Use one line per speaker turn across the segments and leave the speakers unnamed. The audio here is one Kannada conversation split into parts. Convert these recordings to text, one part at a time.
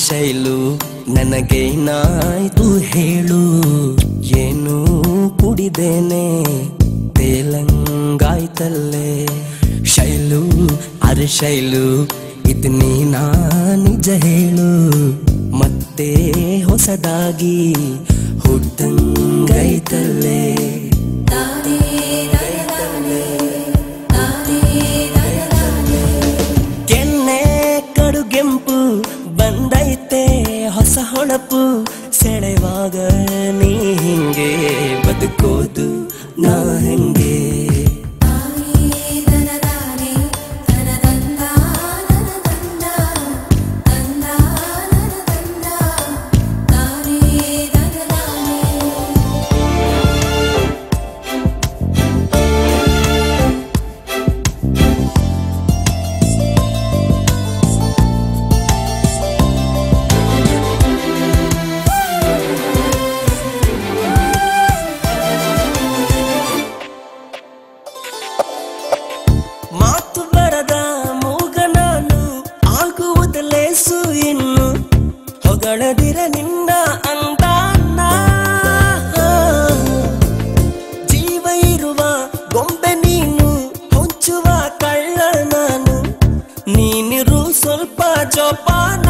ಶೈಲು ನನಗೇನಾಯ್ತು ಹೇಳು, ಏನು ಕುಡಿದೇನೆ ತೇಲಂಗಾಯ್ತಲ್ಲೇ. ಶೈಲು ಅರೆ ಶೈಲು ಇದು ನೀನಾ ನಿಜ ಹೇಳು, ಮತ್ತೆ ಹೊಸದಾಗಿ ಹುಟ್ಟಂಗೈತಲ್ಲೇ. ಕೆನ್ನೆ ಕಡುಗೆಂಪು ಬಂದೈತೆ ಹೊಸ ಹೊಳಪು, ಸೆಳೆವಾಗ ನೀ ಹಿಂಗೆ ಬದುಕೋದು ನಾ ಹೆಂಗೆ. ಮಾತು ಬರದ ಮೂಗ ನಾನು ಆಗುವುದಲೇಸು ಇನ್ನು, ಹೊಗಳದಿರ ನಿನ್ನ ಅಂದಾನ. ಜೀವ ಇರುವ ಗೊಂಬೆ ನೀನು, ಹೊಂಚುವ ಕಳ್ಳ ನಾನು, ನೀನಿರು ಸ್ವಲ್ಪ ಜೋಪಾನ.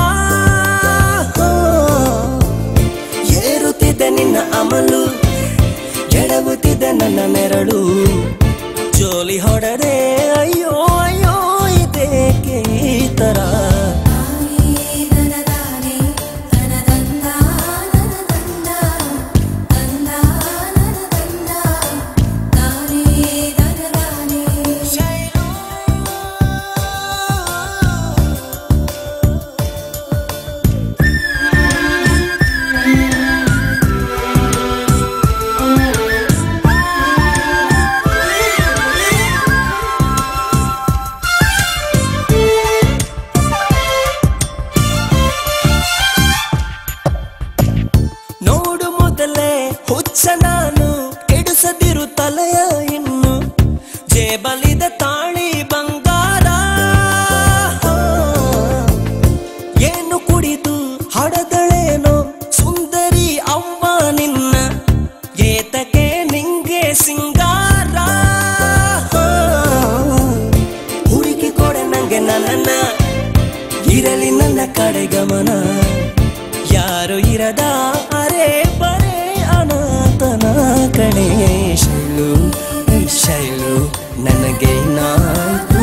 ಏರುತ್ತಿದ್ದ ನಿನ್ನ ಅಮಲು, ಎಡವುತ್ತಿದ್ದ ನನ್ನ ನೆರಳು, ಜೋಲಿ ಹೊಡದೆ ಅಯ್ಯೋ ಅಯ್ಯೋ ಇದೇಕೆ ಈ ತರ. ನೋಡು ಮೊದಲೇ ಹುಚ್ಚ ನಾನು, ಕೆಡಿಸದಿರು ತಲೆಯ ಇನ್ನು, ಜೇಬಲಿದ ತಾಳಿ ಬಂಗಾರ. ಏನು ಕುಡಿದು ಹಡದಳೇನೋ ಸುಂದರಿ ಅವ್ವ ನಿನ್ನ, ಏತಕ್ಕೆ ನಿಂಗೆ ಸಿಂಗಾರ. ಹುಡುಕಿ ಕೊಡೆ ನಂಗೆ ನನ್ನ, ಇರಲಿ ನನ್ನ ಕಡೆ ಗಮನ. ಯಾರು ಇರದ ಅರೆ ಬರೇ ಅನಾಥನ ಕಣೆ. ಶೈಲು ಶೈಲು ನನಗೇನಾಯ್ತು